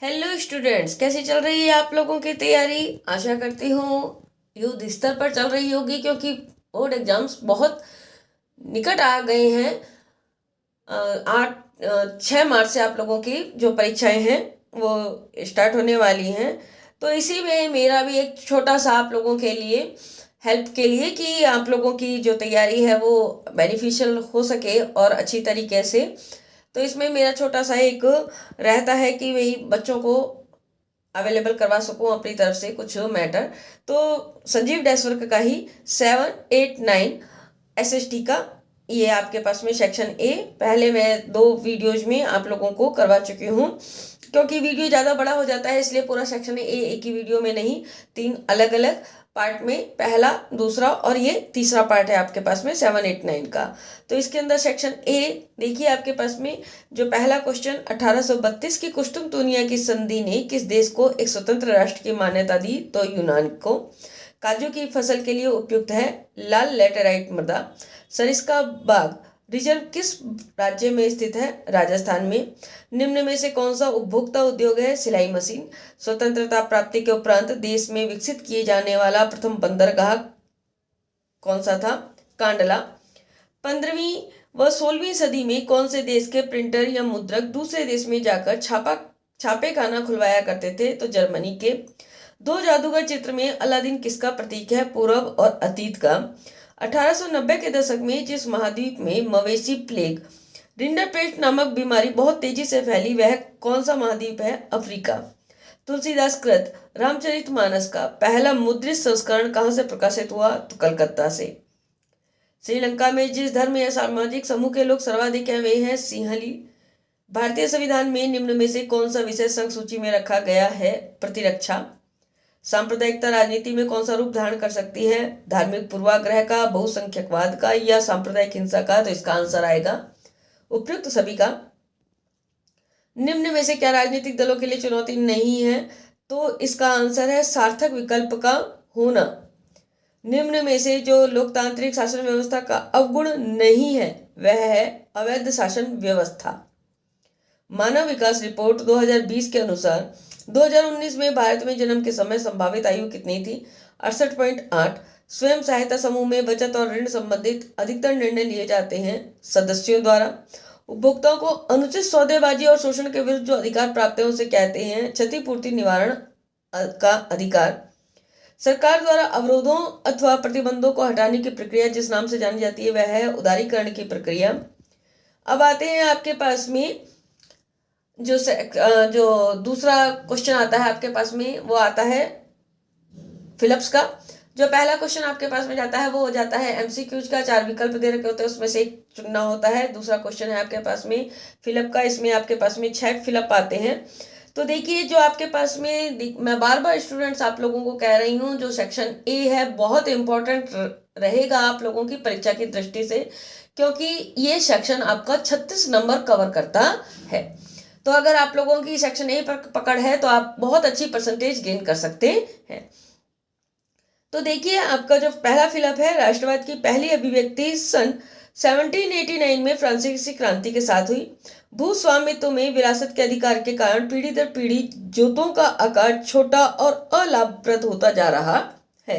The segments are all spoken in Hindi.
हेलो स्टूडेंट्स, कैसी चल रही है आप लोगों की तैयारी। आशा करती हूँ युद्ध स्तर पर चल रही होगी, क्योंकि बोर्ड एग्जाम्स बहुत निकट आ गए हैं। 6 मार्च से आप लोगों की जो परीक्षाएं हैं वो स्टार्ट होने वाली हैं। तो इसी में मेरा भी एक छोटा सा आप लोगों के लिए हेल्प के लिए कि आप लोगों की जो तैयारी है वो बेनिफिशियल हो सके और अच्छी तरीके से। तो इसमें मेरा छोटा सा एक रहता है कि वही बच्चों को अवेलेबल करवा सकूं अपनी तरफ से कुछ मैटर। तो संजीव डेस्वर्क का ही 7, 8, 9 SST का ये आपके पास में सेक्शन ए पहले मैं 2 वीडियोज में आप लोगों को करवा चुकी हूँ। क्योंकि वीडियो ज़्यादा बड़ा हो जाता है इसलिए पूरा सेक्शन ए एक ही वीडियो में नहीं, 3 अलग अलग पार्ट में, पहला, दूसरा और ये तीसरा पार्ट है आपके पास में 7, 8, 9 का। तो इसके अंदर सेक्शन ए देखिए आपके पास में जो पहला क्वेश्चन, 1832 की कुस्तुनतुनिया की संधि ने किस देश को एक स्वतंत्र राष्ट्र की मान्यता दी? तो यूनान को। काजू की फसल के लिए उपयुक्त है लाल लेटेराइट मृदा। सरिस्का बाग रिजर्व किस राज्य में स्थित है? राजस्थान में। निम्न में से कौन सा उपभोक्ता उद्योग है? सिलाई मशीन। स्वतंत्रता प्राप्ति के उपरांत देश में विकसित किए जाने वाला प्रथम बंदरगाह कौन सा था? कांडला। 15वीं व 16वीं सदी में कौन से देश के प्रिंटर या मुद्रक दूसरे देश में जाकर छापे खाना खुलवाया करते थे? तो जर्मनी के। दो जादूगर चित्र में अलादीन किसका प्रतीक है? पूर्व और अतीत का। 1890 के दशक में जिस महाद्वीप में मवेशी प्लेग रिंडरपेस्ट नामक बीमारी बहुत तेजी से फैली, वह कौन सा महाद्वीप है? अफ्रीका। तुलसीदास कृत रामचरितमानस का पहला मुद्रित संस्करण कहां से प्रकाशित हुआ? तो कलकत्ता से। श्रीलंका में जिस धर्म या सामाजिक समूह के लोग सर्वाधिक हैं वे हैं सिंहली। भारतीय संविधान में निम्न में से कौन सा विषय संघ सूची में रखा गया है? प्रतिरक्षा। सांप्रदायिकता राजनीति में कौन सा रूप धारण कर सकती है? धार्मिक पूर्वाग्रह का, बहुसंख्यकवाद का या सांप्रदायिक हिंसा का? तो इसका आंसर आएगा उपयुक्त सभी का। निम्न में से क्या राजनीतिक दलों के लिए चुनौती नहीं है? तो इसका आंसर है सार्थक विकल्प का होना। निम्न में से जो लोकतांत्रिक शासन व्यवस्था का अवगुण नहीं है वह है अवैध शासन व्यवस्था। मानव विकास रिपोर्ट 2020 के अनुसार 2019 में भारत में जन्म के समय संभावित आयु कितनी थी? 68.8। स्वयं सहायता समूह में बचत और ऋण संबंधित अधिकतर निर्णय लिए जाते हैं सदस्यों द्वारा। उपभोक्ताओं को अनुचित सौदेबाजी और शोषण के विरुद्ध जो अधिकार प्राप्त है उसे कहते हैं क्षतिपूर्ति निवारण का अधिकार। सरकार द्वारा अवरोधों अथवा प्रतिबंधों को हटाने की प्रक्रिया जिस नाम से जानी जाती है वह है उदारीकरण की प्रक्रिया। अब आते हैं आपके पास में जो दूसरा क्वेश्चन आता है आपके पास में वो आता है फिलिप्स का। जो पहला क्वेश्चन आपके पास में जाता है वो हो जाता है एमसीक्यूज का, 4 विकल्प दे रखे होते हैं उसमें से एक चुनना होता है। दूसरा क्वेश्चन है आपके पास में फिलिप का, इसमें आपके पास में 6 फिलिप आते हैं। तो देखिए जो आपके पास में मैं बार बार स्टूडेंट्स आप लोगों को कह रही हूँ, जो सेक्शन ए है बहुत इंपॉर्टेंट रहेगा आप लोगों की परीक्षा की दृष्टि से, क्योंकि ये सेक्शन आपका 36 नंबर कवर करता है। तो अगर आप लोगों की सेक्शन ए पर पकड़ है तो आप बहुत अच्छी परसेंटेज गेन कर सकते हैं। तो देखिए आपका जो पहला फिलअप है, राष्ट्रवाद की पहली अभिव्यक्ति सन 1789 में फ्रांसीसी क्रांति के साथ हुई। भूस्वामित्व में विरासत के अधिकार के कारण पीढ़ी दर पीढ़ी जोतों का आकार छोटा और अलाभप्रद होता जा रहा है।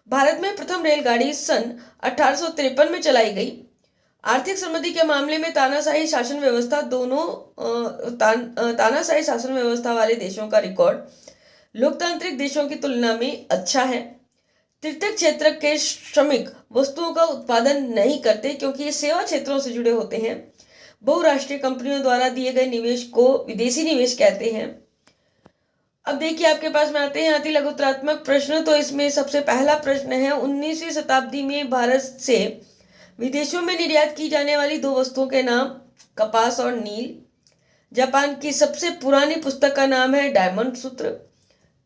भारत में प्रथम रेलगाड़ी सन 1853 में चलाई गई। आर्थिक समृद्धि के मामले में तानाशाही शासन व्यवस्था तानाशाही शासन व्यवस्था वाले देशों का रिकॉर्ड लोकतांत्रिक देशों की तुलना में अच्छा है। तृतीयक क्षेत्र के श्रमिक वस्तुओं का उत्पादन नहीं करते क्योंकि ये सेवा क्षेत्रों से जुड़े होते हैं। बहुराष्ट्रीय कंपनियों द्वारा दिए गए निवेश को विदेशी निवेश कहते हैं। अब देखिए आपके पास में आते हैं अति लघुत्रात्मक प्रश्न। तो इसमें सबसे पहला प्रश्न है, 19वीं शताब्दी में भारत से विदेशों में निर्यात की जाने वाली 2 वस्तुओं के नाम, कपास और नील। जापान की सबसे पुरानी पुस्तक का नाम है डायमंड सूत्र।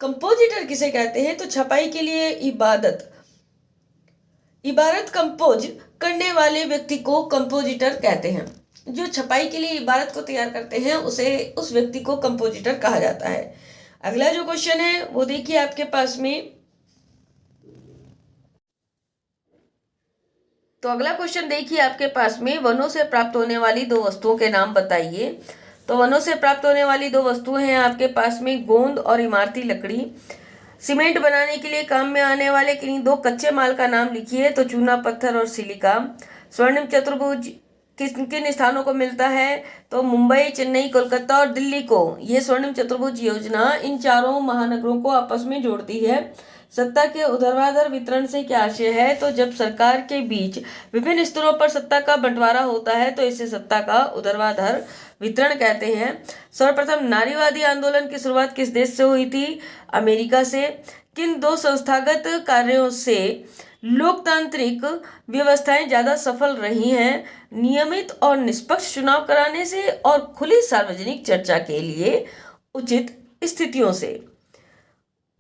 कंपोजिटर किसे कहते हैं? तो छपाई के लिए इबारत कंपोज करने वाले व्यक्ति को कंपोजिटर कहते हैं। जो छपाई के लिए इबारत को तैयार करते हैं उस व्यक्ति को कंपोजिटर कहा जाता है। अगला जो क्वेश्चन है वो देखिए आपके पास में। तो अगला क्वेश्चन देखिए आपके पास में, वनों से प्राप्त होने वाली 2 वस्तुओं के नाम बताइए। तो वनों से प्राप्त होने वाली दो वस्तुएं हैं आपके पास में गोंद और इमारती लकड़ी। सीमेंट बनाने के लिए काम में आने वाले किन्हीं दो कच्चे माल का नाम लिखिए। तो चूना पत्थर और सिलिका। स्वर्णिम चतुर्भुज किन किन स्थानों को मिलता है? तो मुंबई, चेन्नई, कोलकाता और दिल्ली को ये स्वर्णिम चतुर्भुज योजना इन चारों महानगरों को आपस में जोड़ती है। सत्ता के ऊर्ध्वाधर वितरण से क्या आशय है? तो जब सरकार के बीच विभिन्न स्तरों पर सत्ता का बंटवारा होता है तो इसे सत्ता का ऊर्ध्वाधर वितरण कहते हैं। सर्वप्रथम नारीवादी आंदोलन की शुरुआत किस देश से हुई थी? अमेरिका से। किन दो संस्थागत कार्यों से लोकतांत्रिक व्यवस्थाएं ज्यादा सफल रही हैं? नियमित और निष्पक्ष चुनाव कराने से और खुली सार्वजनिक चर्चा के लिए उचित स्थितियों से।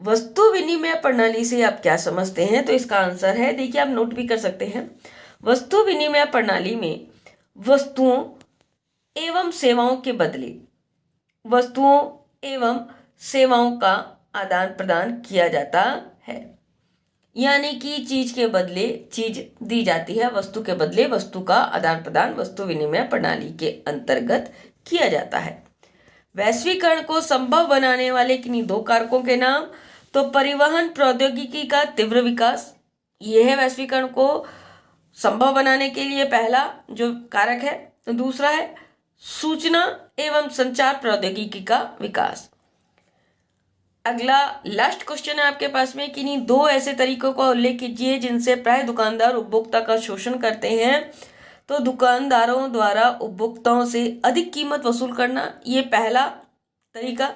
वस्तु विनिमय प्रणाली से आप क्या समझते हैं? तो इसका आंसर है, देखिए आप नोट भी कर सकते हैं, वस्तु विनिमय प्रणाली में वस्तुओं एवं सेवाओं के बदले वस्तुओं एवं सेवाओं का आदान प्रदान किया जाता है। यानी कि चीज के बदले चीज दी जाती है, वस्तु के बदले वस्तु का आदान प्रदान वस्तु विनिमय प्रणाली के अंतर्गत किया जाता है। वैश्वीकरण को संभव बनाने वाले किन्हीं दो कारकों के नाम? तो परिवहन प्रौद्योगिकी का तीव्र विकास, यह है वैश्वीकरण को संभव बनाने के लिए पहला जो कारक है। तो दूसरा है सूचना एवं संचार प्रौद्योगिकी का विकास। अगला लास्ट क्वेश्चन है आपके पास में, किन्हीं दो ऐसे तरीकों का उल्लेख कीजिए जिनसे प्राय दुकानदार उपभोक्ता का शोषण करते हैं। तो दुकानदारों द्वारा उपभोक्ताओं से अधिक कीमत वसूल करना, ये पहला तरीका।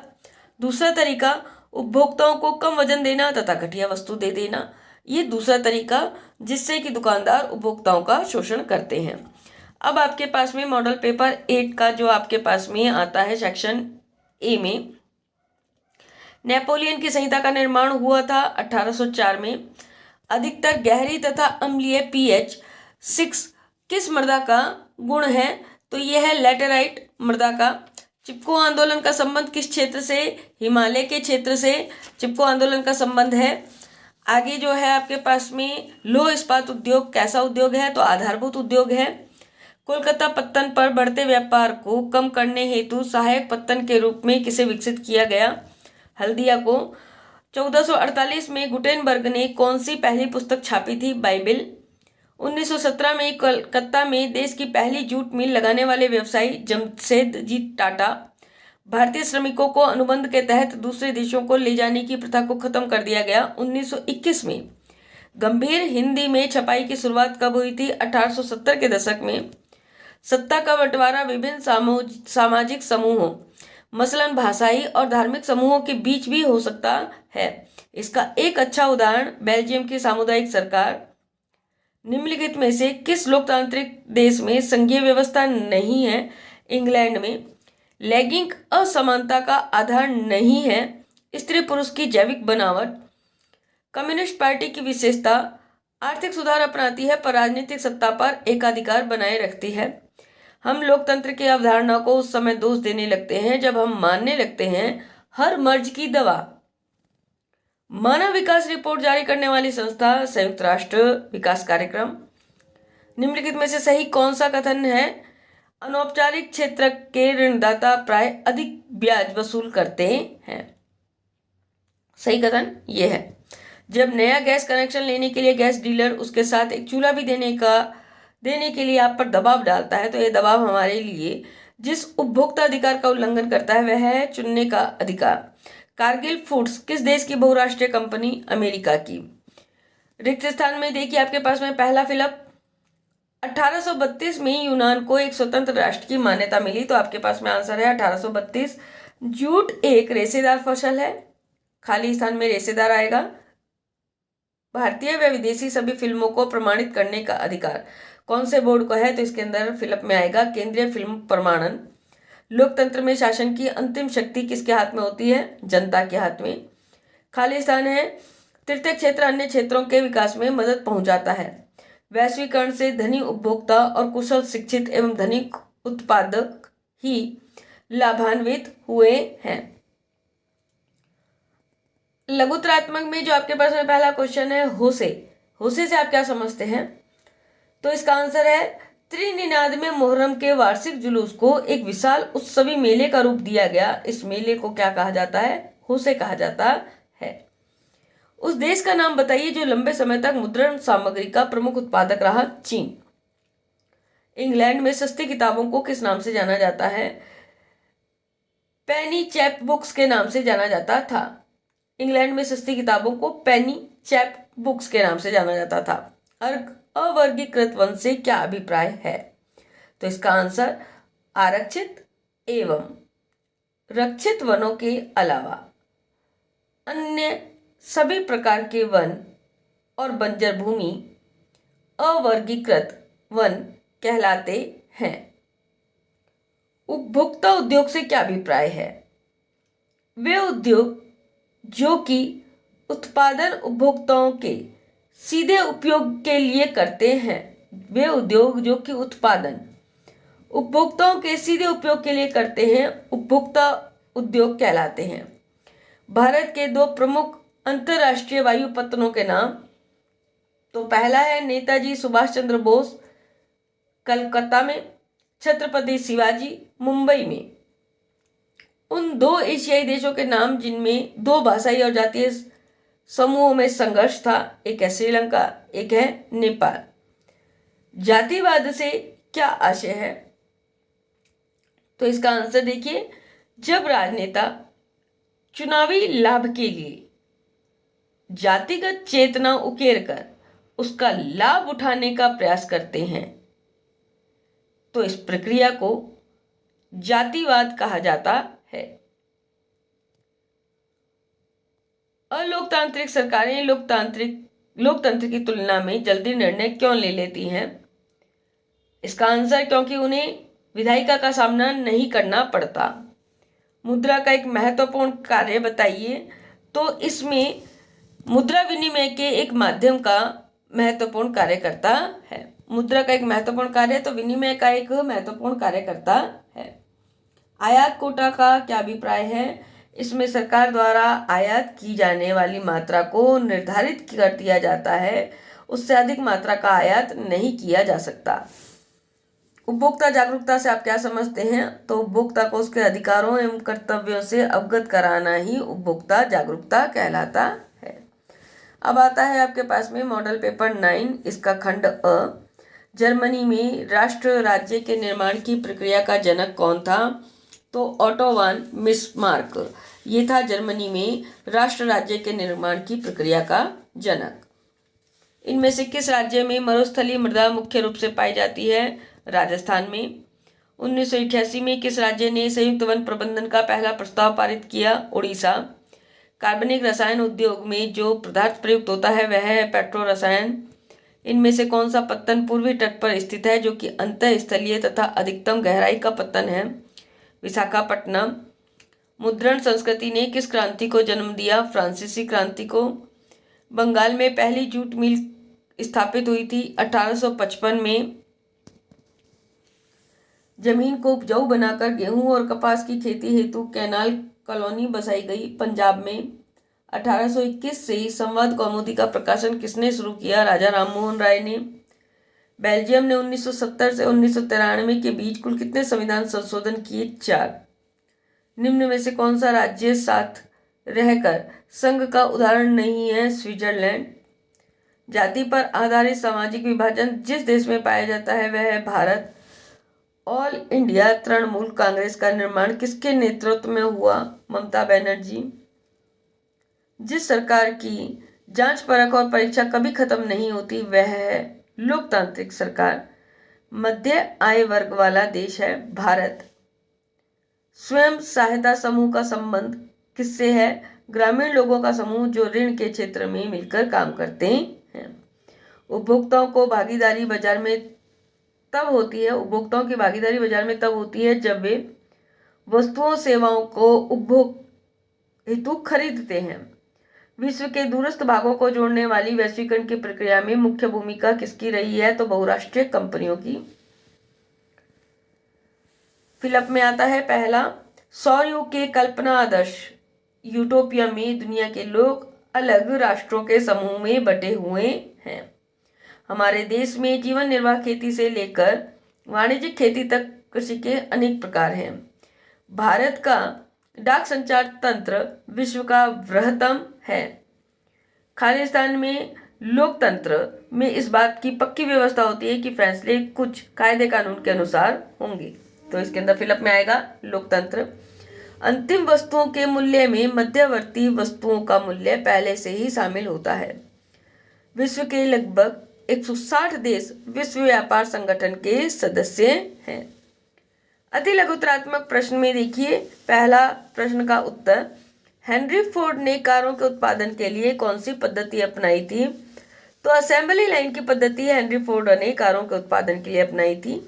दूसरा तरीका उपभोक्ताओं को कम वजन देना तथा घटिया वस्तु दे देना, ये दूसरा तरीका जिससे कि दुकानदार उपभोक्ताओं का शोषण करते हैं। अब आपके पास में मॉडल पेपर 8 का जो आपके पास में आता है सेक्शन ए में, नेपोलियन की संहिता का निर्माण हुआ था 1804 में। अधिकतर गहरी तथा अम्लीय pH 6 किस मृदा का गुण है? तो यह है लैटेराइट मृदा का। चिपको आंदोलन का संबंध किस क्षेत्र से? हिमालय के क्षेत्र से चिपको आंदोलन का संबंध है। आगे जो है आपके पास में लौह इस्पात उद्योग कैसा उद्योग है? तो आधारभूत उद्योग है। कोलकाता पत्तन पर बढ़ते व्यापार को कम करने हेतु सहायक पत्तन के रूप में किसे विकसित किया गया? हल्दिया को। 1448 में गुटेनबर्ग ने कौन सी पहली पुस्तक छापी थी? बाइबिल। 1917 में कलकत्ता में देश की पहली जूट मिल लगाने वाले व्यवसायी जमशेदजी टाटा। भारतीय श्रमिकों को अनुबंध के तहत दूसरे देशों को ले जाने की प्रथा को खत्म कर दिया गया 1921 में। गंभीर हिंदी में छपाई की शुरुआत कब हुई थी? 1870 के दशक में। सत्ता का बंटवारा विभिन्न सामाजिक समूहों मसलन भाषाई और धार्मिक समूहों के बीच भी हो सकता है। इसका एक अच्छा उदाहरण बेल्जियम की सामुदायिक सरकार। निम्नलिखित में से किस लोकतांत्रिक देश में संघीय व्यवस्था नहीं है? इंग्लैंड में। लैंगिक असमानता का आधार नहीं है स्त्री पुरुष की जैविक बनावट। कम्युनिस्ट पार्टी की विशेषता आर्थिक सुधार अपनाती है पर राजनीतिक सत्ता पर एकाधिकार बनाए रखती है। हम लोकतंत्र की अवधारणा को उस समय दोष देने लगते हैं जब हम मानने लगते हैं हर मर्ज की दवा। मानव विकास रिपोर्ट जारी करने वाली संस्था संयुक्त राष्ट्र विकास कार्यक्रम। निम्नलिखित में से सही कौन सा कथन है? अनौपचारिक क्षेत्र के ऋणदाता प्राय अधिक ब्याज वसूल करते हैं। सही कथन ये है। जब नया गैस कनेक्शन लेने के लिए गैस डीलर उसके साथ एक चूल्हा भी देने के लिए आप पर दबाव डालता है तो यह दबाव हमारे लिए जिस उपभोक्ता अधिकार का उल्लंघन करता है वह है चुनने का अधिकार। कारगिल फूड्स किस देश की बहुराष्ट्रीय कंपनी? अमेरिका की। रिक्त स्थान में देखिए आपके पास में पहला फिलअप 1832 में यूनान को एक स्वतंत्र राष्ट्र की मान्यता मिली तो आपके पास में आंसर है 1832। जूट एक रेशेदार फसल है, खाली स्थान में रेशेदार आएगा। भारतीय व विदेशी सभी फिल्मों को प्रमाणित करने का अधिकार कौन से बोर्ड को है? तो इसके अंदर फिलअप में आएगा केंद्रीय फिल्म प्रमाणन। लोकतंत्र में शासन की अंतिम शक्ति किसके हाथ में होती है? जनता के हाथ में। खाली स्थान है तृतीय क्षेत्र अन्य क्षेत्रों के विकास में मदद पहुंचाता है। वैश्वीकरण से धनी उपभोक्ता और कुशल शिक्षित एवं धनिक उत्पादक ही लाभान्वित हुए हैं। लघुतरात्मक में जो आपके पास में पहला क्वेश्चन है होसे से आप क्या समझते हैं? तो इसका आंसर है त्रिनिदाद में मुहर्रम के वार्षिक जुलूस को एक विशाल उत्सवी मेले का रूप दिया गया। इस मेले को क्या कहा जाता है? होसे कहा जाता है। उस देश का नाम बताइए जो लंबे समय तक मुद्रण सामग्री का प्रमुख उत्पादक रहा। चीन। इंग्लैंड में सस्ती किताबों को किस नाम से जाना जाता है? पेनी चैप बुक्स के नाम से जाना जाता था। इंग्लैंड में सस्ती किताबों को पेनी चैप बुक्स के नाम से जाना जाता था। अवर्गीकृत वन से क्या अभिप्राय है? तो इसका आंसर आरक्षित एवं रक्षित वनों के अलावा अन्य सभी प्रकार के वन और बंजर भूमि अवर्गीकृत वन कहलाते हैं। उपभोक्ता उद्योग से क्या अभिप्राय है? वे उद्योग जो कि उत्पादन उपभोक्ताओं के सीधे उपयोग के लिए करते हैं। वे उद्योग जो कि उत्पादन उपभोक्ताओं के सीधे उपयोग के लिए करते हैं उपभोक्ता उद्योग कहलाते हैं। भारत के दो प्रमुख अंतर्राष्ट्रीय वायुपत्तनों के नाम, तो पहला है नेताजी सुभाष चंद्र बोस कलकत्ता में, छत्रपति शिवाजी मुंबई में। उन दो एशियाई देशों के नाम जिनमें दो भाषाई और जातीय समूहों में संघर्ष था, एक है श्रीलंका, एक है नेपाल। जातिवाद से क्या आशय है? तो इसका आंसर देखिए, जब राजनेता चुनावी लाभ के लिए जातिगत चेतना उकेरकर उसका लाभ उठाने का प्रयास करते हैं तो इस प्रक्रिया को जातिवाद कहा जाता है। अलोकतांत्रिक सरकारें लोकतंत्र की तुलना में जल्दी निर्णय क्यों ले लेती हैं? इसका आंसर क्योंकि उन्हें विधायिका का सामना नहीं करना पड़ता। मुद्रा का एक महत्वपूर्ण कार्य बताइए। तो इसमें मुद्रा विनिमय के एक माध्यम का महत्वपूर्ण कार्य करता है। मुद्रा का एक महत्वपूर्ण कार्य तो विनिमय का एक महत्वपूर्ण कार्य करता है। आयात कोटा का क्या अभिप्राय है? इसमें सरकार द्वारा आयात की जाने वाली मात्रा को निर्धारित कर दिया जाता है, उससे अधिक मात्रा का आयात नहीं किया जा सकता। उपभोक्ता जागरूकता से आप क्या समझते हैं? तो उपभोक्ता को उसके अधिकारों एवं कर्तव्यों से अवगत कराना ही उपभोक्ता जागरूकता कहलाता है। अब आता है आपके पास में मॉडल पेपर 9, इसका खंड अ। जर्मनी में राष्ट्र राज्य के निर्माण की प्रक्रिया का जनक कौन था? तो ऑटो वान बिस्मार्क, ये था जर्मनी में राष्ट्र राज्य के निर्माण की प्रक्रिया का जनक। इनमें से किस राज्य में मरुस्थलीय मृदा मुख्य रूप से पाई जाती है? राजस्थान में। 1988 में किस राज्य ने संयुक्त वन प्रबंधन का पहला प्रस्ताव पारित किया? उड़ीसा। कार्बनिक रसायन उद्योग में जो पदार्थ प्रयुक्त होता है वह है पेट्रो रसायन। इनमें से कौन सा पत्तन पूर्वी तट पर स्थित है जो कि अंतःस्थलीय तथा अधिकतम गहराई का पत्तन है? विशाखापट्टनम। मुद्रण संस्कृति ने किस क्रांति को जन्म दिया? फ्रांसीसी क्रांति को। बंगाल में पहली जूट मिल स्थापित हुई थी 1855 में। जमीन को उपजाऊ बनाकर गेहूं और कपास की खेती हेतु कैनाल कॉलोनी बसाई गई। पंजाब में 1821 से संवाद कौमुदी का प्रकाशन किसने शुरू किया? राजा राममोहन राय ने। बेल्जियम ने 1970 से 1993 के बीच कुल कितने संविधान संशोधन किए? 4। निम्न में से कौन सा राज्य साथ रहकर संघ का उदाहरण नहीं है? स्विट्जरलैंड। जाति पर आधारित सामाजिक विभाजन जिस देश में पाया जाता है वह है भारत। ऑल इंडिया तृणमूल कांग्रेस का निर्माण किसके नेतृत्व में हुआ? ममता बनर्जी। जिस सरकार की जांच परख और परीक्षा कभी खत्म नहीं होती वह है लोकतांत्रिक सरकार। मध्य आय वर्ग वाला देश है भारत। स्वयं सहायता समूह का संबंध किससे है? ग्रामीण लोगों का समूह जो ऋण के क्षेत्र में मिलकर काम करते हैं। उपभोक्ताओं की भागीदारी बाजार में तब होती है जब वे वस्तुओं सेवाओं को उपभोग हेतु खरीदते हैं। विश्व के दूरस्थ भागों को जोड़ने वाली वैश्वीकरण की प्रक्रिया में मुख्य भूमिका किसकी रही है? तो बहुराष्ट्रीय कंपनियों की। फिलअप में आता है पहला, सौर युग के कल्पना आदर्श यूटोपिया में दुनिया के लोग अलग राष्ट्रों के समूह में बटे हुए हैं। हमारे देश में जीवन निर्वाह खेती से लेकर वाणिज्यिक खेती तक कृषि के अनेक प्रकार हैं। भारत का डाक संचार तंत्र विश्व का बृहत्तम है। खालिस्तान में लोकतंत्र में इस बात की पक्की व्यवस्था होती है कि फैसले कुछ कायदे कानून के अनुसार होंगे। तो इसके अंदर फिलअप में आएगा लोकतंत्र। अंतिम वस्तुओं के मूल्य में मध्यवर्ती वस्तुओं का मूल्य पहले से ही शामिल होता है। विश्व के लगभग 160 देश विश्व व्यापार संगठन के सदस्य हैं। अति लघुतरात्मक प्रश्न में देखिए, पहला प्रश्न का उत्तर, हेनरी फोर्ड ने कारों के उत्पादन के लिए कौन सी पद्धति अपनाई थी? तो असेंबली लाइन की पद्धति हेनरी फोर्ड ने कारों के उत्पादन के लिए अपनाई थी।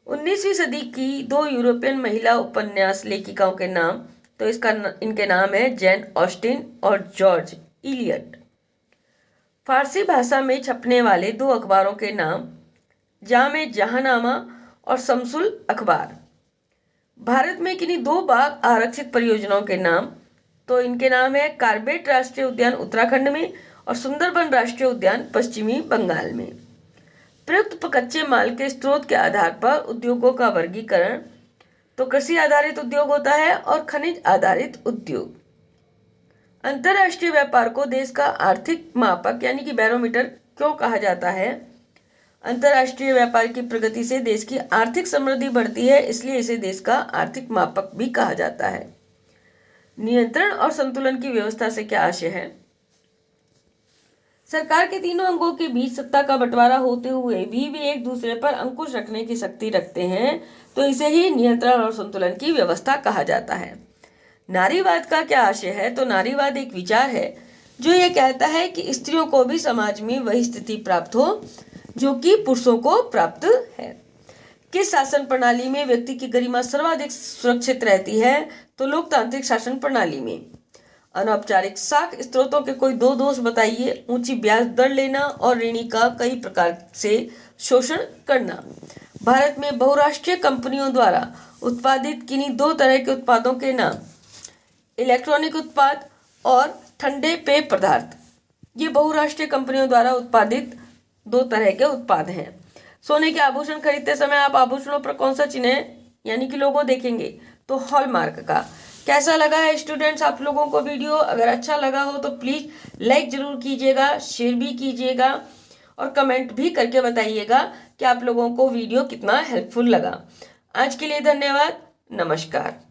19वीं सदी की दो यूरोपियन महिला उपन्यास लेखिकाओं के नाम, तो इनके नाम है जेन ऑस्टिन और जॉर्ज इलियट। फारसी भाषा में छपने वाले दो अखबारों के नाम, जामे जहांनामा और शमसुल अखबार। भारत में किन्हीं दो बाघ आरक्षित परियोजनाओं के नाम, तो इनके नाम है कार्बेट राष्ट्रीय उद्यान उत्तराखंड में और सुंदरबन राष्ट्रीय उद्यान पश्चिमी बंगाल में। प्रयुक्त कच्चे माल के स्रोत के आधार पर उद्योगों का वर्गीकरण, तो कृषि आधारित उद्योग होता है और खनिज आधारित उद्योग। अंतर्राष्ट्रीय व्यापार को देश का आर्थिक मापक यानी कि बैरोमीटर क्यों कहा जाता है? अंतर्राष्ट्रीय व्यापार की प्रगति से देश की आर्थिक समृद्धि बढ़ती है, इसलिए इसे देश का आर्थिक मापक भी कहा जाता है। नियंत्रण और संतुलन की व्यवस्था से क्या आशय है? सरकार के तीनों अंगों के बीच सत्ता का बंटवारा होते हुए भी वे एक दूसरे पर अंकुश रखने की शक्ति रखते हैं, तो इसे ही नियंत्रण और संतुलन की व्यवस्था कहा जाता है। नारीवाद का क्या आशय है? तो नारीवाद एक विचार है जो ये कहता है कि स्त्रियों को भी समाज में वही स्थिति प्राप्त हो जो कि पुरुषों को प्राप्त है। किस शासन प्रणाली में व्यक्ति की गरिमा सर्वाधिक सुरक्षित रहती है? तो लोकतांत्रिक शासन प्रणाली में। अनौपचारिक साख स्रोतों के कोई दो दोष बताइए। ऊंची ब्याज दर लेना और ऋणी का कई प्रकार से शोषण करना। भारत में बहुराष्ट्रीय कंपनियों द्वारा उत्पादित किन्हीं दो तरह के उत्पादों के नाम, इलेक्ट्रॉनिक उत्पाद और ठंडे पेय पदार्थ। ये बहुराष्ट्रीय कंपनियों द्वारा उत्पादित दो तरह के उत्पाद हैं। सोने के आभूषण खरीदते समय आप आभूषणों पर कौन सा चिन्ह यानी कि लोगो देखेंगे? तो हॉलमार्क का। कैसा लगा है स्टूडेंट्स आप लोगों को वीडियो? अगर अच्छा लगा हो तो प्लीज़ लाइक ज़रूर कीजिएगा, शेयर भी कीजिएगा और कमेंट भी करके बताइएगा कि आप लोगों को वीडियो कितना हेल्पफुल लगा। आज के लिए धन्यवाद। नमस्कार।